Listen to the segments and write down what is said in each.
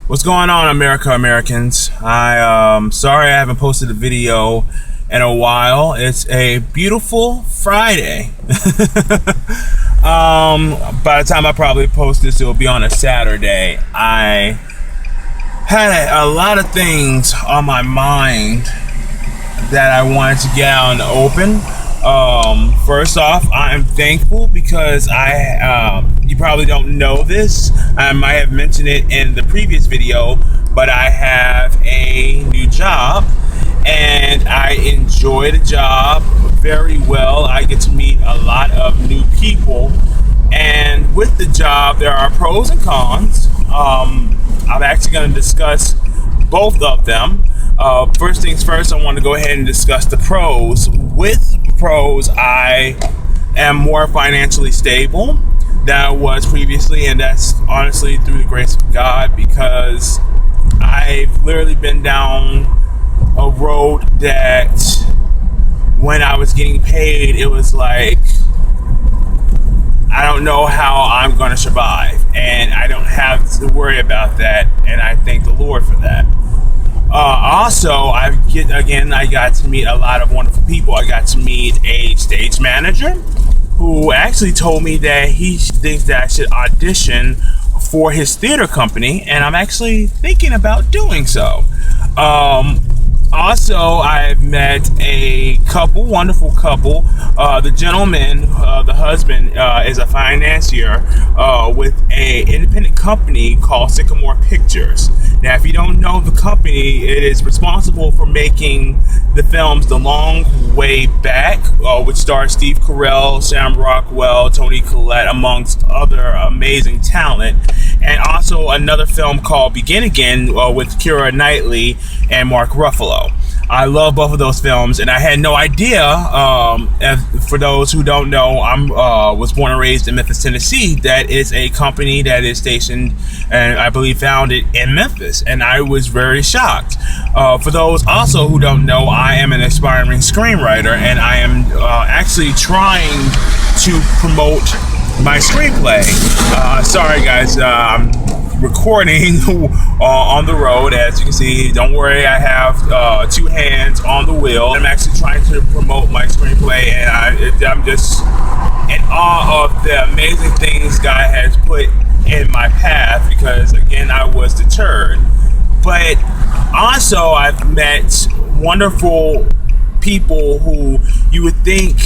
What's going on, Americans? Sorry I haven't posted a video in a while. It's a beautiful Friday. By the time I probably post this, it'll be on a Saturday. I had a lot of things on my mind that I wanted to get out in the open. First off, I am thankful because you probably don't know this. I might have mentioned it in the previous video, but I have a new job and I enjoy the job very well. I get to meet a lot of new people, and with the job, there are pros and cons. I'm actually going to discuss both of them. First things first, I want to go ahead and discuss the pros. With the pros, I am more financially stable than I was previously, and that's honestly through the grace of God, because I've literally been down a road that when I was getting paid, it was like, I don't know how I'm going to survive, and I don't have to worry about that, and I thank the Lord for that. Also, I got to meet a lot of wonderful people. I got to meet a stage manager who actually told me that he thinks that I should audition for his theater company, and I'm actually thinking about doing so. Also, I've met a wonderful couple. The gentleman, the husband, is a financier with an independent company called Sycamore Pictures. Now, if you don't know the company, it is responsible for making the films The Long Way Back, which stars Steve Carell, Sam Rockwell, Toni Collette, amongst other amazing talent. And also another film called Begin Again with Keira Knightley and Mark Ruffalo. I love both of those films, and I had no idea. For those who don't know, I was born and raised in Memphis, Tennessee. That is a company that is stationed and I believe founded in Memphis, and I was very shocked. For those also who don't know, I am an aspiring screenwriter, and I am actually trying to promote my screenplay. Sorry guys, I'm recording on the road. As you can see, don't worry, I have two hands on the wheel. I'm actually trying to promote my screenplay, and I'm just in awe of the amazing things God has put in my path, because again, I was deterred. But also, I've met wonderful people who you would think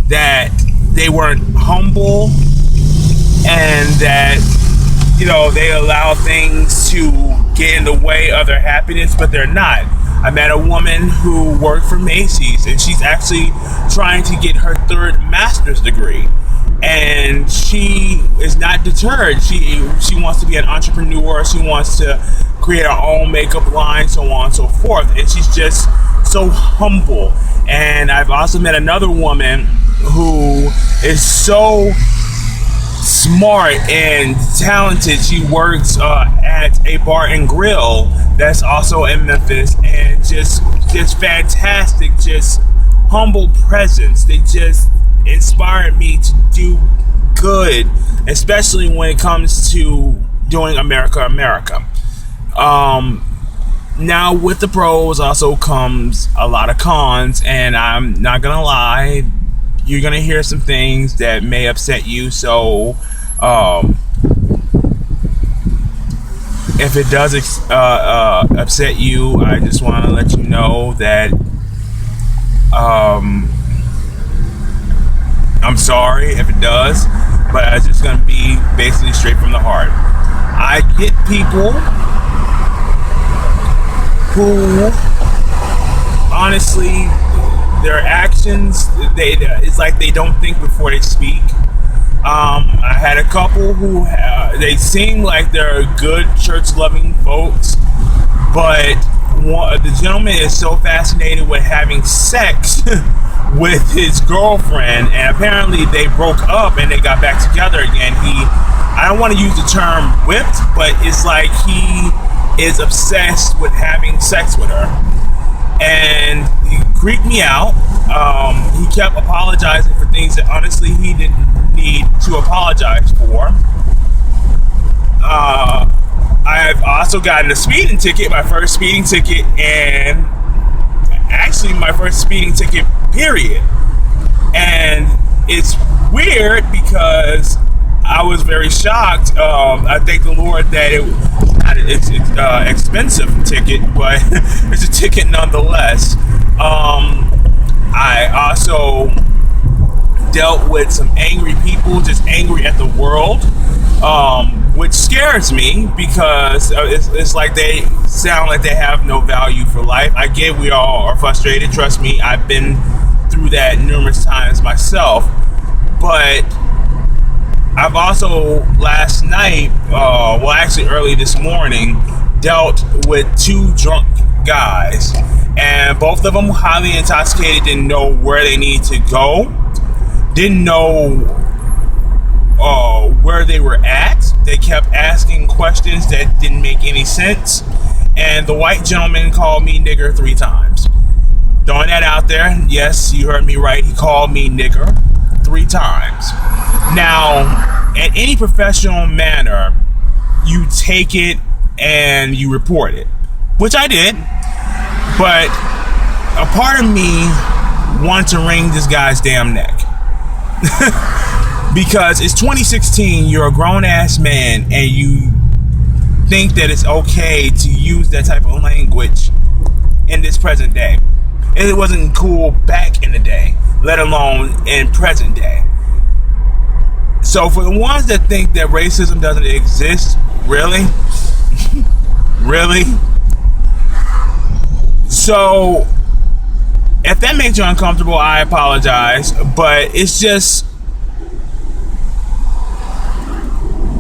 that they weren't humble and that, you know, they allow things to get in the way of their happiness, but they're not. I met a woman who worked for Macy's, and she's actually trying to get her third master's degree, and she is not deterred. She wants to be an entrepreneur. She wants to create her own makeup line, so on and so forth, and she's just so humble. And I've also met another woman who is so smart and talented. She works at a bar and grill that's also in Memphis, and just fantastic, just humble presence. They just inspired me to do good, especially when it comes to doing America. Now, with the pros also comes a lot of cons, and I'm not gonna lie, you're gonna hear some things that may upset you. So if it does upset you, I just want to let you know that I'm sorry if it does, but it's just gonna be basically straight from the heart. I get people who honestly, their actions, it's like they don't think before they speak. I had a couple who they seem like they're good church-loving folks, but the gentleman is so fascinated with having sex with his girlfriend, and apparently they broke up and they got back together again. I don't want to use the term whipped, but it's like he is obsessed with having sex with her, and he creeped me out. He kept apologizing for things that honestly he didn't need to apologize for. I've also gotten a speeding ticket, my first speeding ticket, and actually my first speeding ticket, period. And it's weird because I was very shocked. I thank the Lord that it's expensive ticket, but it's a ticket nonetheless. I also dealt with some angry people, just angry at the world, which scares me because it's like they sound like they have no value for life. I get we all are frustrated. Trust me, I've been through that numerous times myself. But I've also last night, well, actually early this morning, dealt with two drunk guys, and both of them highly intoxicated, didn't know where they need to go, didn't know where they were at. They kept asking questions that didn't make any sense, and the white gentleman called me nigger 3 times. Throwing that out there, yes, you heard me right, he called me nigger 3 times. Now, in any professional manner, you take it and you report it, which I did, but a part of me wanted to wring this guy's damn neck. Because it's 2016, you're a grown-ass man, and you think that it's okay to use that type of language in this present day. It wasn't cool back in the day, let alone in present day. So for the ones that think that racism doesn't exist, really? Really? So if that makes you uncomfortable, I apologize, but it's just,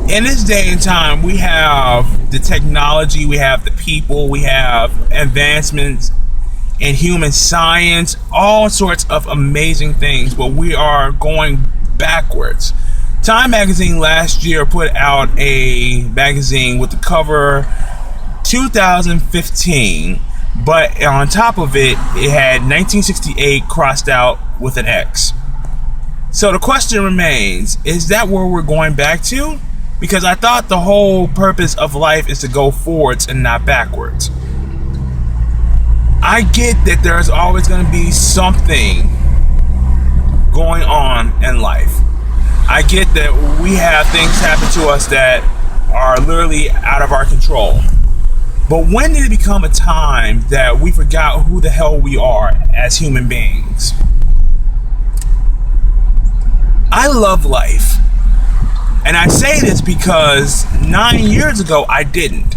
in this day and time, we have the technology, we have the people, we have advancements in human science, all sorts of amazing things, but we are going backwards. Time magazine last year put out a magazine with the cover 2015, but on top of it, it had 1968 crossed out with an X. So the question remains, is that where we're going back to? Because I thought the whole purpose of life is to go forwards and not backwards. I get that there's always going to be something going on in life. I get that we have things happen to us that are literally out of our control. But when did it become a time that we forgot who the hell we are as human beings? I love life. And I say this because 9 years ago, I didn't.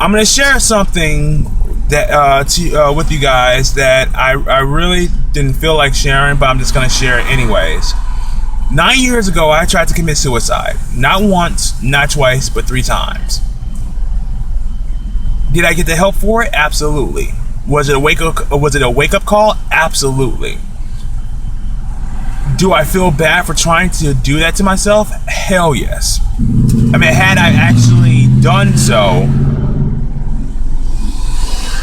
I'm going to share something that with you guys that I really didn't feel like sharing, but I'm just going to share it anyways. 9 years ago, I tried to commit suicide. Not once, not twice, but 3 times. Did I get the help for it? Absolutely. Was it a wake-up call? Absolutely. Do I feel bad for trying to do that to myself? Hell yes. I mean, had I actually done so,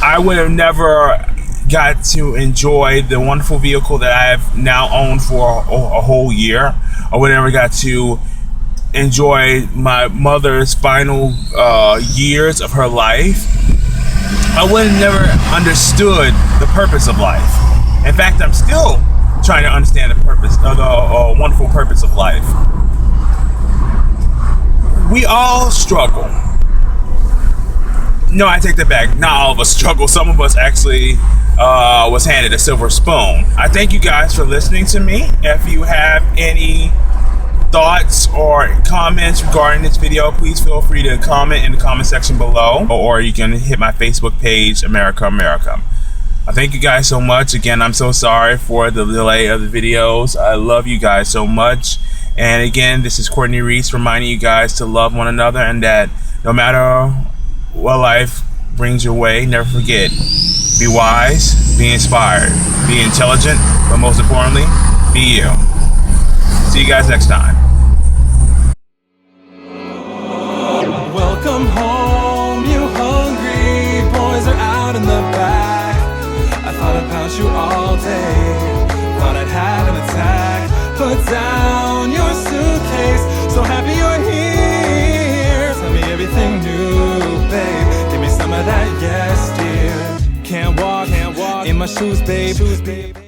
I would have never got to enjoy the wonderful vehicle that I have now owned for a whole year. I would have never got to enjoy my mother's final years of her life. I would have never understood the purpose of life. In fact, I'm still trying to understand the purpose, the wonderful purpose of life. We all struggle. No, I take that back. Not all of us struggle. Some of us actually was handed a silver spoon. I thank you guys for listening to me. If you have any thoughts or comments regarding this video, please feel free to comment in the comment section below, or you can hit my Facebook page, America America. I thank you guys so much. Again, I'm so sorry for the delay of the videos. I love you guys so much. And again, this is Courtney Reese reminding you guys to love one another, and that no matter what life brings your way, never forget, be wise, be inspired, be intelligent, but most importantly, be you. See you guys next time. Welcome home, you hungry boys are out in the back. I thought about you all day, thought I'd have an attack. Put down your suitcase, so happy you're here. Tell me everything can't walk in my shoes, babe.